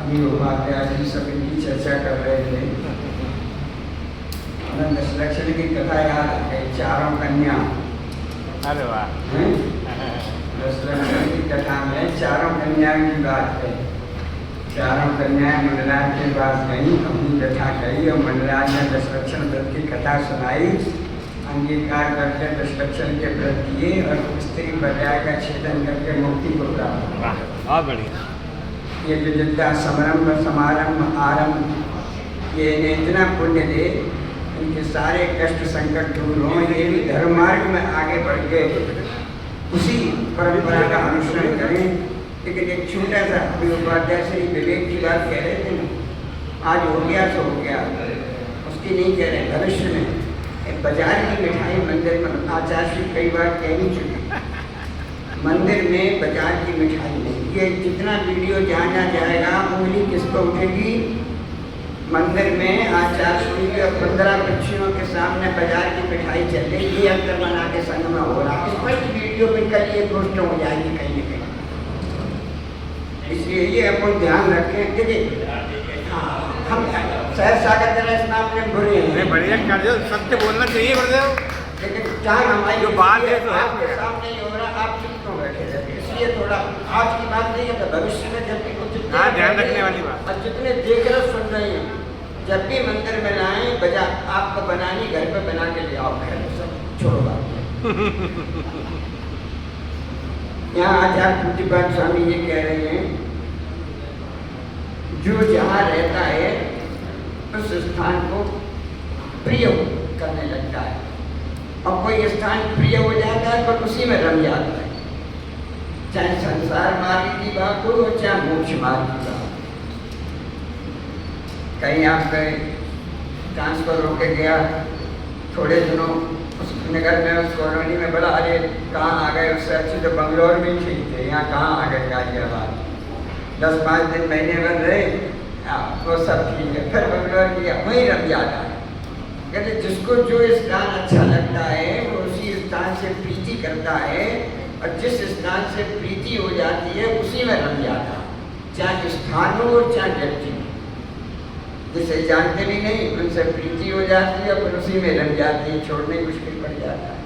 अपनी उपाध्याय जी सब इनकी चर्चा कर रहे थे। हमें दशलक्षण की कथा याद आ गई, चारों कन्या। अरे वाह। दशलक्षण की कथा में चारों कन्या की बात है। चारों कन्याएं मनराज के पास गई, अपनी कथा कही और मनराज ने दशलक्षण व्रत की कथा सुनाई। अंगीकार करके दशलक्षण के व्रत किए और स्त्री पर्याय का छेदन करके मुक्ति को प्राप्त हुआ। बहुत बढ़िया। ये विद्या समारंभ समारंभ आरंभ, ये इन्हें इतना पुण्य दे, इनके सारे कष्ट संकट दूर हों, ये भी धर्म मार्ग में आगे बढ़ के उसी परंपरा का अनुसरण करें। लेकिन एक छोटा सा अभी उपाध्याय श्री विवेक की बात कह रहे थे ना, आज हो गया तो हो गया, उसकी नहीं कह रहे। भविष्य में एक बाजार की मिठाई मंदिर में, आचार्य कई बार कह नहीं चुके, मंदिर में बाजार की मिठाई नहीं। ये जितना वीडियो जाना जाएगा उंगली किसको उठेगी? मंदिर में आचार्य के 15 बच्चियों के सामने बाजार की मिठाई चल रही, ये अंतर बना के संग में हो रहा। स्पष्ट वीडियो में कल ये पोस्ट हो जाएगी कहीं न कहीं। इसलिए ये अपन ध्यान रखें। देखिए हम सहज सागर जरा इस मामले में बुरे हैं, बढ़िया कर दो, सत्य बोलना चाहिए गुरुदेव। लेकिन टाइम हमारी जो बात है तो है, आपके सामने ही हो रहा, आप चुप क्यों बैठे रहते? इसलिए थोड़ा आज की बात नहीं है तो भविष्य में जब भी कुछ ध्यान रखने वाली बात। और जितने देख रहे सुन रहे हैं, जब भी मंदिर में लाएं बजा आपको बनानी घर पे बना के ले आओ, खैर सब छोड़ो बात। यहाँ आचार्य पूज्यपाद स्वामी ये कह रहे हैं, जो जहाँ रहता है उस स्थान को प्रिय करने लगता है, और कोई स्थान प्रिय हो जाता है तो उसी में रम जाता है। चाहे संसार मार्ग की बात हो चाहे मोक्ष मार्ग की बात। कहीं आप गए, ट्रांसफर होके गया, थोड़े दिनों उस नगर में उस कॉलोनी में बड़ा, अरे कहाँ आ गए, उससे अच्छी तो बंगलोर में ठीक थे, यहाँ कहाँ आ गए गाजियाबाद। 10-5 दिन महीने भर रहे, वो सब ठीक है, फिर बंगलोर किया, वहीं रम जाता है। कहते जिसको जो स्थान अच्छा लगता है वो उसी स्थान से प्रीति करता है, और जिस स्थान से प्रीति हो जाती है उसी में रम जाता है, चाहे स्थान हो चाहे व्यक्ति हो। जिसे जानते भी नहीं उनसे प्रीति हो जाती है, और उसी में रम जाती है, छोड़ने मुश्किल पड़ जाता है।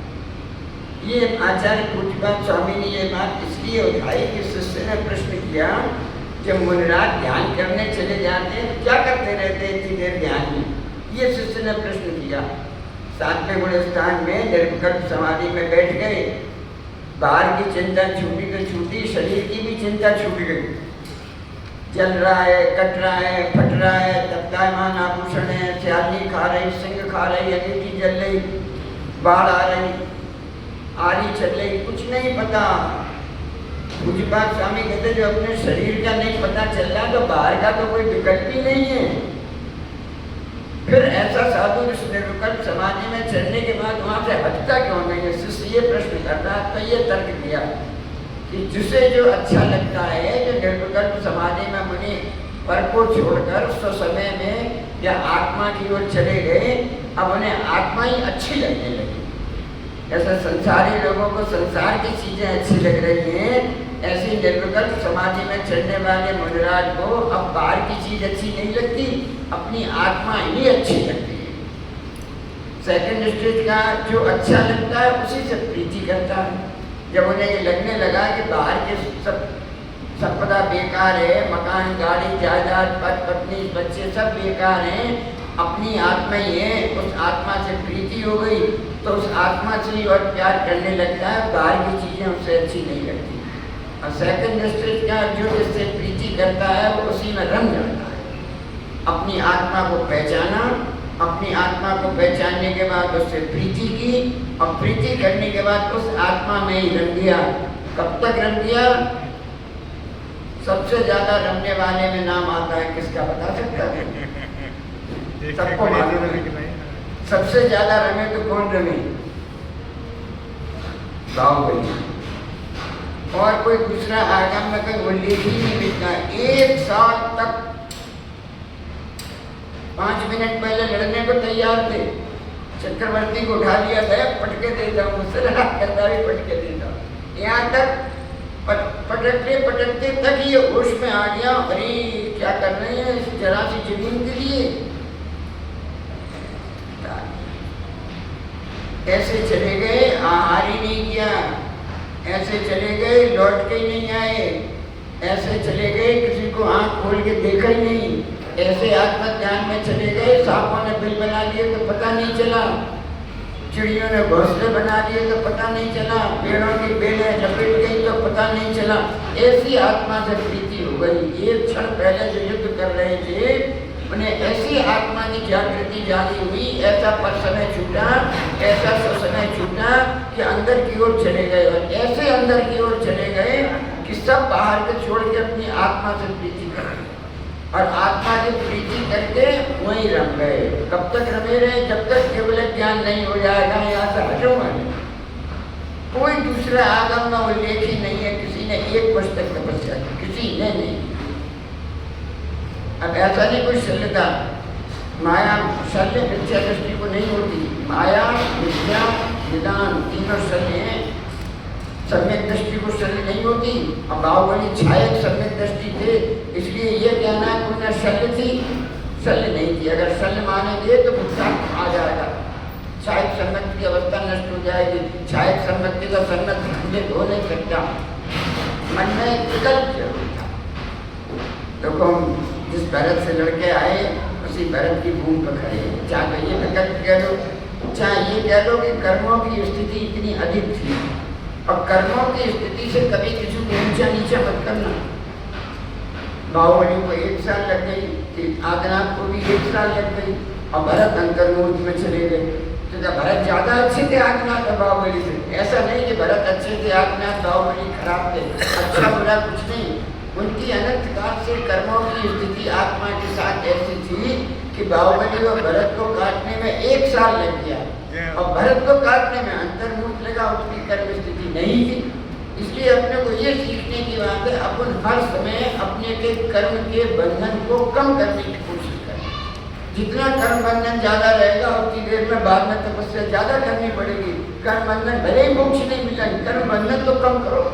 ये आचार्य पूज्यपाद स्वामी ने ये बात इसलिए उठाई कि शिष्य ने प्रश्न किया, जब मुनिराज ध्यान करने चले जाते हैं तो क्या करते रहते हैं इतनी देर ध्यान में? ये शिष्य ने प्रश्न किया। 7वें गुण स्थान में निर्विकल्प समाधि में बैठ गए, बाहर की चिंता छूटी तो छूटी, शरीर की भी चिंता छूट गई। जल रहा है, कट रहा है, फट रहा है, तप्तायमान आभूषण है, स्याली खा रही, सिंह खा रही, अंगीठी जल रही, बाढ़ आ रही, आरी चल रही, कुछ नहीं पता। पूज्यपाद स्वामी कहते जो अपने शरीर का नहीं पता चल रहा तो बाहर का तो कोई विकल्प ही नहीं है। फिर ऐसा साधु इस निर्विकल्प समाधि में चलने के बाद वहाँ से हटता क्यों नहीं है? शिष्य ये प्रश्न कर रहा तो ये तर्क दिया कि जिसे जो अच्छा लगता है, जो निर्विकल्प समाधि में मुनि पर को छोड़कर उस समय में या आत्मा की ओर चले गए, अब उन्हें आत्मा ही अच्छी लगने लगी। ऐसा संसारी लोगों को संसार की चीजें अच्छी लग रही हैं, ऐसी निर्विकल्प समाधि में चलने वाले मुनिराज को अब बाहर की चीज अच्छी नहीं लगती, अपनी आत्मा ही अच्छी लगती है। सेकंड स्टेज का जो अच्छा लगता है उसी से प्रीति करता है। जब उन्हें ये लगने लगा कि बाहर के सब संपदा बेकार है, मकान गाड़ी जायदाद पति पत्नी बच्चे सब बेकार हैं, अपनी आत्मा ही है, उस आत्मा से प्रीति हो गई तो उस आत्मा से ही और प्यार करने लगता है, बाहर की चीजें उससे अच्छी नहीं लगती। और सेकंड स्टेज का जो जिससे प्रीति करता है वो उसी में रम जाता है। अपनी आत्मा को पहचाना, अपनी आत्मा को पहचानने के बाद उससे प्रीति की, और प्रीति करने के बाद उस आत्मा में ही रम गया। कब तक रम गया? सबसे ज्यादा रमने वाले में नाम आता है किसका, बता सकता है? सबको मालूम है। सबसे ज्यादा रमे तो कौन रमे? बाहुबली। और कोई दूसरा आगम में कोई उल्लेख ही नहीं मिलता। 1 साल तक 5 मिनट पहले लड़ने को तैयार थे, चक्रवर्ती को उठा लिया था, पटके देता हूँ, मुझसे लड़ा करता भी पटके देता हूँ। यहाँ तक पटकते पटकते तक ये होश में आ गया, अरे क्या कर रहे हैं इस जरा सी जमीन के लिए? ऐसे चले गए, आहार ही नहीं किया, ऐसे चले गए, लौट के ही नहीं आए, ऐसे चले गए, किसी को आंख खोल के देखा ही नहीं, ऐसे आत्मज्ञान में चले गए, सांपों ने बिल बना लिए तो पता नहीं चला, चिड़ियों ने घोंसले बना लिए तो पता नहीं चला, पेड़ों की बेलें लपेट गई तो पता नहीं चला। ऐसी आत्मा से प्रीति हो गई। एक क्षण पहले जो युद्ध कर रहे थे उन्हें ऐसी आत्मा की जागृति जागी हुई, ऐसा समय छूटा, ऐसा समय छूटा कि अंदर की ओर चले गए, और ऐसे अंदर की ओर चले गए कि सब बाहर के छोड़ के अपनी आत्मा से प्रीति कर, और आत्मा की प्रीति करके वहीं रम गए। कब तक रमे रहे? जब तक केवल ज्ञान नहीं हो जाएगा यहाँ से हटूंगा नहीं। कोई दूसरा आगम में उल्लेख ही नहीं है, किसी ने एक वर्ष तक तपस्या की, किसी ने नहीं। अब ऐसा नहीं कोई शल्यता, माया शल्य मिथ्या दृष्टि को नहीं होती, माया मिथ्या निदान तीनों शल्य हैं, सम्यक दृष्टि को शल्य नहीं होती। अब बाहुबली छायक सम्यक दृष्टि थे, इसलिए ये कहना है कि उन्हें शल्य थी, शल्य नहीं थी। अगर शल्य मानेंगे तो भुगतान आ जाएगा, छायक सम्यक की अवस्था नष्ट हो जाएगी। छायक सम्यक का सम्यक खंडित हो नहीं सकता, मन में विकल्प जरूर था। देखो हम जिस भरत से लड़के आए उसी भरत की भूमि पर खड़े, चाहे ये विकल्प कह लो, चाहे ये कह लो कि कर्मों की स्थिति इतनी अधिक थी, और कर्मों की स्थिति से कभी किसी को ऊंचा नीचा मत करना। बाहुबली को 1 साल लग गई, आदिनाथ को भी 1 साल लग गई, और भरत अंतर्मुख में चले गए। तो क्या भरत ज्यादा अच्छे थे आदिनाथ और बाहुबली से? ऐसा नहीं कि भरत अच्छे थे, आदिनाथ बाहुबली खराब थे, अच्छा बुरा कुछ नहीं। उनकी अनंत काल से कर्मों की स्थिति आत्मा के साथ ऐसी थी कि बाहुबली और भरत को काटने में 1 साल लग गया, और भरत को काटने में अंतर्मुख लगा, उसकी कर्म स्थिति नहीं थी। इसलिए अपने को ये सीखने की बात है, अपन हर समय अपने के कर्म के बंधन को कम करने की कोशिश करें। जितना कर्म बंधन ज्यादा रहेगा उतनी देर में बाद में तपस्या ज्यादा करनी पड़ेगी। कर्म बंधन भले ही मोक्ष नहीं मिला, कर्म बंधन तो कम करो।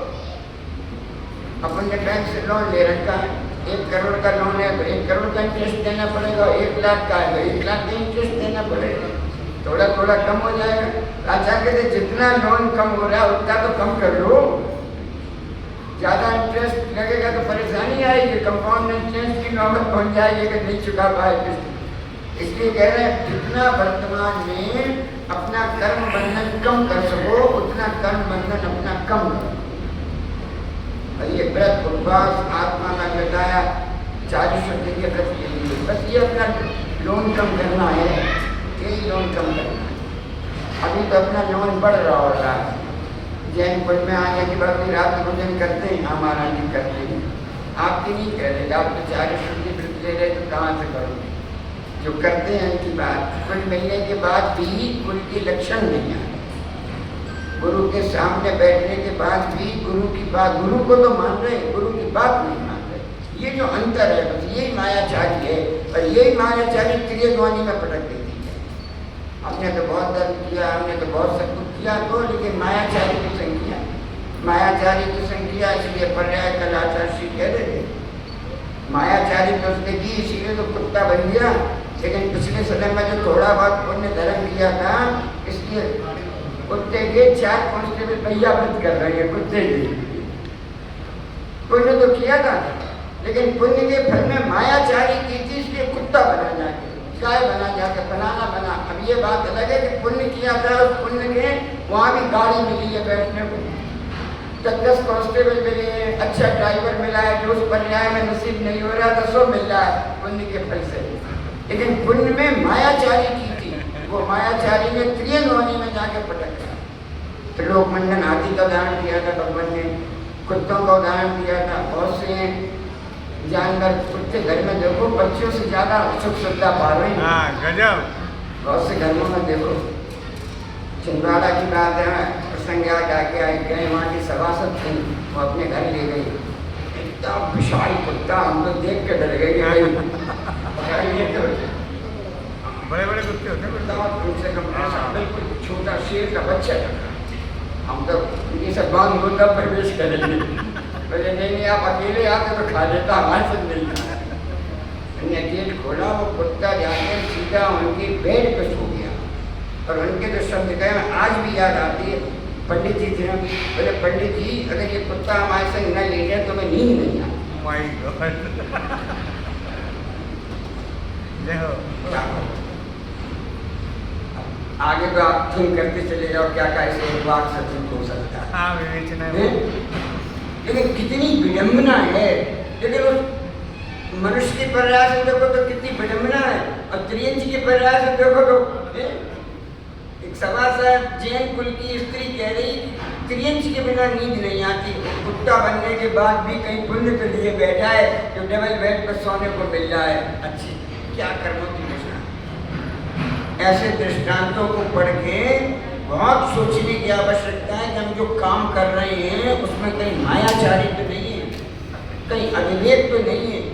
अपन ने बैंक से लोन ले रखा है, 1 करोड़ का लोन है तो 1 करोड़ का इंटरेस्ट देना पड़ेगा, 1 लाख का है तो 1 लाख का इंटरेस्ट देना पड़ेगा, थोड़ा थोड़ा कम हो जाएगा। राजा कहते जितना लोन कम हो रहा है उतना तो कम कर लो, ज़्यादा इंटरेस्ट लगेगा तो परेशानी आएगी, कंपाउंड इंटरेस्ट की नौबत पहुँच जाएगी कि नहीं चुका पाए किस्त। इसलिए कह रहे हैं जितना वर्तमान में अपना कर्म बंधन कम कर सको उतना कर्म बंधन अपना कम करो। ये व्रत उपवास आत्मा में बताया 40 शक्ति के व्रत के लिए, बस ये अपना लोन कम करना है, यही लोन कम करना है। अभी तो अपना लोन बढ़ रहा होगा। जैन कुल में आने के बाद भी रात भोजन करते हैं, हमारा नहीं करते हैं, आपकी नहीं कह रहे, आप तो 40 शक्ति व्रत ले रहे तो कहाँ से करोगे? जो करते हैं उनकी बात, कुल मिलने के बाद भी कुल के लक्षण नहीं आए। गुरु के सामने बैठने के बाद भी गुरु की बात, गुरु को तो मान रहे, गुरु की बात नहीं मान रहे। ये जो अंतर है बस यही मायाचारी है, और यही मायाचारी त्रियग्वानी में पटक देती है। हमने तो बहुत धर्म किया, हमने तो बहुत सब कुछ किया तो, लेकिन मायाचारी की संख्या, मायाचारी की संख्या, इसलिए पर्याय कलाचारी कह रहे थे मायाचारी तो उसने की, इसीलिए तो कुत्ता बन गया। लेकिन पिछले समय में जो थोड़ा बहुत पुण्य धर्म किया था, इसलिए कुत्ते के 4 कांस्टेबल भैया बंद कर रहे हैं कुत्ते के। पुण्य तो किया था, लेकिन पुण्य के फल में मायाचारी की थी, इसलिए कुत्ता बना जाके, गाय बना जाके, बनाना बना। अब ये बात अलग है कि पुण्य किया था, उस पुण्य के वहाँ भी गाड़ी मिली है बैठने को, 10 कांस्टेबल मिले, अच्छा ड्राइवर मिला है, जो उस पर्याय में नसीब नहीं हो रहा था सो मिल रहा है पुण्य के फल से। लेकिन पुण्य में मायाचारी की थी, वो मायाचारी ने त्रियग्वानी में जाके पटक दिया। त्रिलोक मंडन हाथी का उदाहरण दिया था भगवान ने, कुत्तों का उदाहरण दिया था। बहुत से जानवर कुत्ते घर में देखो बच्चों से ज्यादा सुख सुविधा पा रहे हैं। गजब। बहुत से घरों में देखो, छिंदवाड़ा की बात है, प्रसंग आके आए गए, वहाँ की सभासद थी, वो अपने घर ले गई, इतना विशाल कुत्ता, हम तो देख के डर गए। बड़े बड़े कुत्ते होते हैं, कम से कम बिल्कुल छोटा शेर का बच्चा था। हम तो ये सब बांध मुद्दा प्रवेश करेंगे, बोले नहीं आप अकेले आते तो खा लेता, हमारे साथ नहीं। हमने गेट खोला, वो कुत्ता जाकर सीधा उनके बेड पे सो गया। और उनके जो शब्द कहे आज भी याद आती है। पंडित जी थे, बोले पंडित जी अगर ये कुत्ता हमारे संग न ले जाए तो मैं नींद नहीं आती। My God. जय हो। आगे तो आप थिंक करते चले जाओ क्या क्या ऐसे वाक सत्संग हो सकता है। हाँ विवेचना है। लेकिन कितनी विडम्बना है। लेकिन उस मनुष्य के प्रयास में देखो तो कितनी विडम्बना है, और त्रियंच के प्रयास में देखो तो एक सभासद जैन कुल की स्त्री कह रही त्रियंच के बिना नींद नहीं आती। कुत्ता बनने के बाद भी कहीं पुण्य के लिए बैठा है जो डबल बेड पर सोने को मिल रहा है। अच्छी क्या कर्मों की दृष्टांत। ऐसे दृष्टांतों को पढ़ के बहुत सोचने की आवश्यकता है कि हम जो काम कर रहे हैं उसमें कहीं मायाचारी तो नहीं है, कहीं अविवेक तो नहीं है,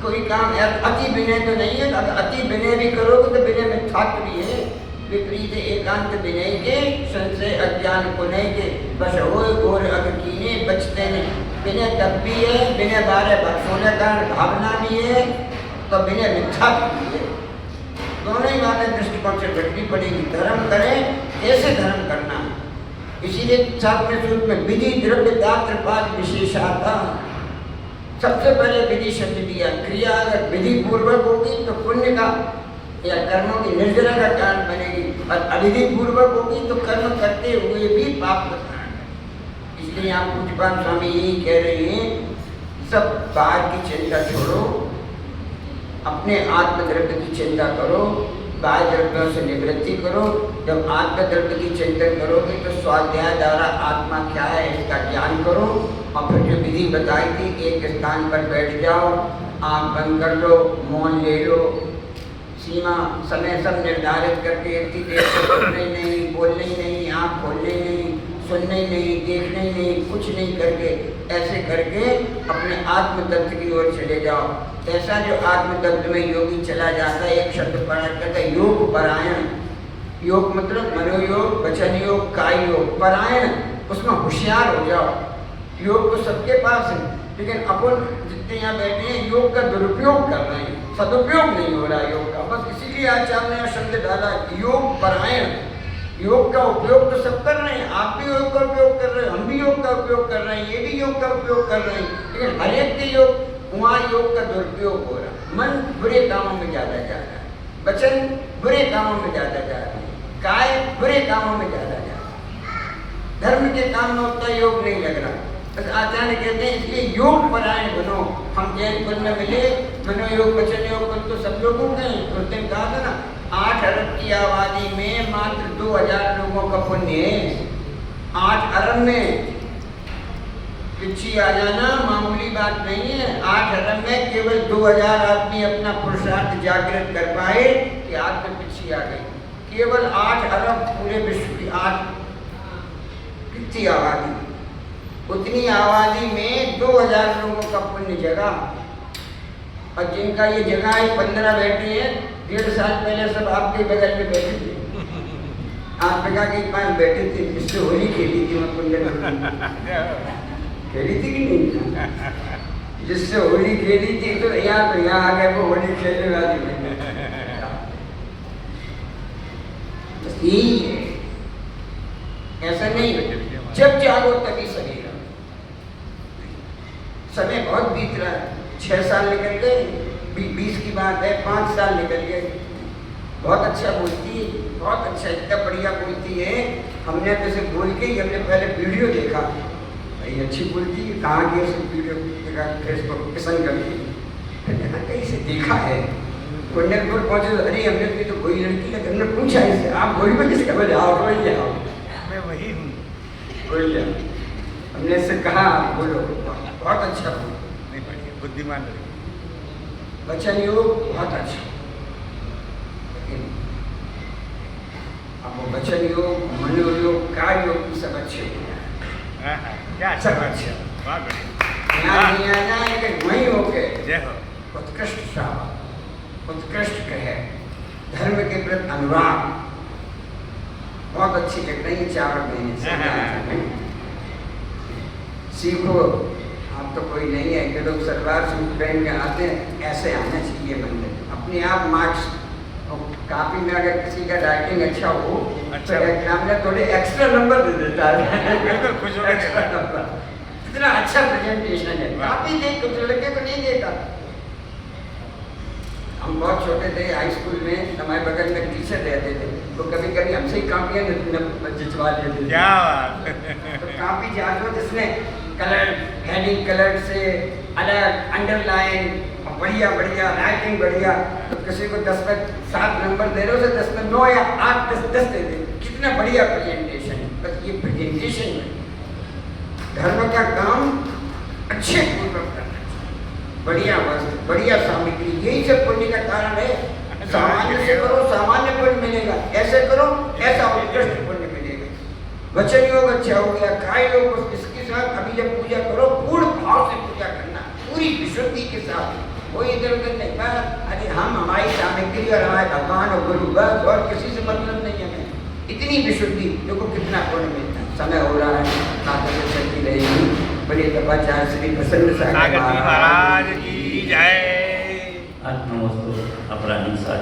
कोई काम अति विनय तो नहीं है। अगर अति विनय भी करोगे तो विनय में थाक भी है। विपरीत एकांत विनय के संशय अज्ञान को नहीं के बस हो घोर अग कीने बचते नहीं। विनय तब भी है, विनय 12 कारण भावना भी है, तो विनय मिथ्या भी है। दोनों ही बातें दृष्टिकोण से घटनी पड़ेगी। धर्म करें, कैसे धर्म करना है। इसीलिए 7वें सूत्र में विधि द्रव्य दात्र पाद विशेषाता। सबसे पहले विधि शब्द दिया। क्रिया अगर विधि पूर्वक होगी तो पुण्य का या कर्मों की निर्जरा का कारण बनेगी, और अविधि पूर्वक होगी तो कर्म करते हुए भी पाप का कारण है। इसलिए यहाँ पूज्यपाद स्वामी यही कह रहे हैं, सब बाहर की चिंता छोड़ो, अपने आत्मद्रव्य की चिंता करो, बाह्य द्रव्यों से निवृत्ति करो। जब आत्मद्रव्य की चिंतन करोगे तो स्वाध्याय द्वारा आत्मा क्या है इसका ज्ञान करो। और फिर जो विधि बताई थी, एक स्थान पर बैठ जाओ, आँख बंद कर लो, मौन ले लो, सीमा समय सब निर्धारित करके इतनी देर से बोलने नहीं, बोलने ही नहीं, आँख खोलने ही नहीं, सुनने ही नहीं, देखने ही नहीं, कुछ नहीं करके ऐसे करके अपने आत्म तत्व की ओर चले जाओ। ऐसा जो आत्म तत्व में योगी चला जाता है, एक शब्द पढ़ा कहता है योग परायण। योग मतलब मनोयोग, वचन योग, काय योग। परायण उसमें होशियार हो जाओ। योग तो सबके पास है, लेकिन अपन जितने यहाँ बैठे हैं योग का दुरुपयोग कर रहे हैं, सदुपयोग नहीं हो रहा योग का। बस इसीलिए आचार्य ने शब्द डाला योग परायण। योग का उपयोग तो सब कर रहे हैं, आप भी योग का उपयोग कर रहे हैं, हम भी योग का उपयोग कर रहे हैं, ये भी योग का उपयोग कर रहे हैं, लेकिन हर एक के योग वहाँ योग का दुरुपयोग हो रहा है। मन बुरे कामों में ज़्यादा जा रहा है, वचन बुरे कामों में ज़्यादा जा रहे हैं, काय बुरे कामों में ज़्यादा जा रहा है। धर्म के काम में उतना योग नहीं लग रहा। बस आचार्य कहते हैं इसलिए योग परायण बनो। हम जैन कुल में मिले, मनोयोग वचन योग कुल तो सब लोगों के हैं। उस दिन कहा था ना 8 अरब की आबादी में मात्र 2000 लोगों का पुण्य है। 8 अरब में पिछी आ जाना मामूली बात नहीं है। 8 अरब में केवल 2000 आदमी अपना पुरुषार्थ जागृत कर पाए कि आत्म पिछी आ गई। केवल 8 अरब पूरे विश्व की 8 कितनी आबादी, उतनी आबादी में 2000 लोगों का पुण्य जगह। और जिनका ये जगह है 15 बैठे हैं, 1.5 साल पहले सब आपके बगल में बैठे थे। आप जगह के पास बैठे थे, इससे होली खेली थी, मैं पुण्य खेली थी कि नहीं? जिससे होली खेली थी तो यहाँ आ गए वो होली खेलने वाली। यही है, ऐसा नहीं। जब जागो तभी सवेरा। समय बहुत बीत रहा है, 6 साल निकल गए, 20 की बात है, 5 साल निकल गए। बहुत अच्छा बोलती है, बहुत अच्छा, इतना बढ़िया बोलती है। हमने तो इसे बोल के ही हमने पहले वीडियो देखा, भाई अच्छी बोलती है, कहाँ की उसे वीडियो देखा, फेसबुक पसंद करती है, कहीं से देखा है। कुंडलपुर पहुँचे तो अरे हमने तो कोई लड़की लगी, हमने पूछा इससे आप वही में किसका बोले आओ वही आओ, मैं वही हूँ, बोलिए। हमने इससे कहा आप बोलो, बहुत अच्छा बोलो, नहीं बढ़िया बुद्धिमान वचन योग बहुत अच्छा। लेकिन अब वो वचन योग, मनोयोग, कार्य योग सब अच्छे हो हाँ क्या सब अच्छा। बहुत बढ़िया। यहाँ नहीं आ जाए कि वही हो गए। जय हो। उत्कृष्ट श्रावक, उत्कृष्ट कहे, धर्म के प्रति अनुराग बहुत अच्छी लग रही है। 4 महीने से सीखो, अब तो कोई नहीं है कि लोग सलवार सूट पहन के आते हैं, ऐसे आना चाहिए मंदिर। अपने आप मार्क्स कापी में अगर किसी का राइटिंग अच्छा हो अच्छा तो एग्जामिनर थोड़े एक्स्ट्रा नंबर दे देता है। बिल्कुल खुश हो एक्स्ट्रा गए। नंबर, इतना अच्छा प्रेजेंटेशन है। कापी देख कुछ लड़के को नहीं देता। हम बहुत छोटे थे, हाई स्कूल में हमारे बगल में टीचर रहते थे, तो कभी कभी हमसे ही कापियाँ जिचवा लेते थे। क्या बात। तो कापी जांचो जिसने कलर, हेडिंग कलर से अलग, अंडरलाइन, बढ़िया बढ़िया राइटिंग बढ़िया, तो किसी को 10 में 7 नंबर दे रहे हो, 10 में 9 या 8 10 दे दे। कितना बढ़िया प्रेजेंटेशन है। बस ये प्रेजेंटेशन है। धर्म का काम अच्छे पूर्वक करना चाहिए, बढ़िया वस्त्र, बढ़िया सामग्री, यही सब पुण्य का कारण है। सामान्य से करो, सामान्य पुण्य मिलेगा, ऐसे करो, ऐसा उत्कृष्ट पुण्य मिलेगा। वचन योग अच्छा हो गया, काय योग, इसके साथ अभी जब पूजा करो पूर्ण भाव से पूजा करना, पूरी विशुद्धि के साथ, कोई इधर उधर नहीं। अरे हम हमारी सामग्री और हमारे भगवान और गुरु बस, और किसी से मतलब नहीं है। इतनी विशुद्धि देखो कितना पुण्य मिलता है। समय हो रहा है, ताकत चलती रहेगी। बड़ी तपाचार्य श्री प्रसन्न सागर महाराज की जय। आत्मवस्तु अपराधी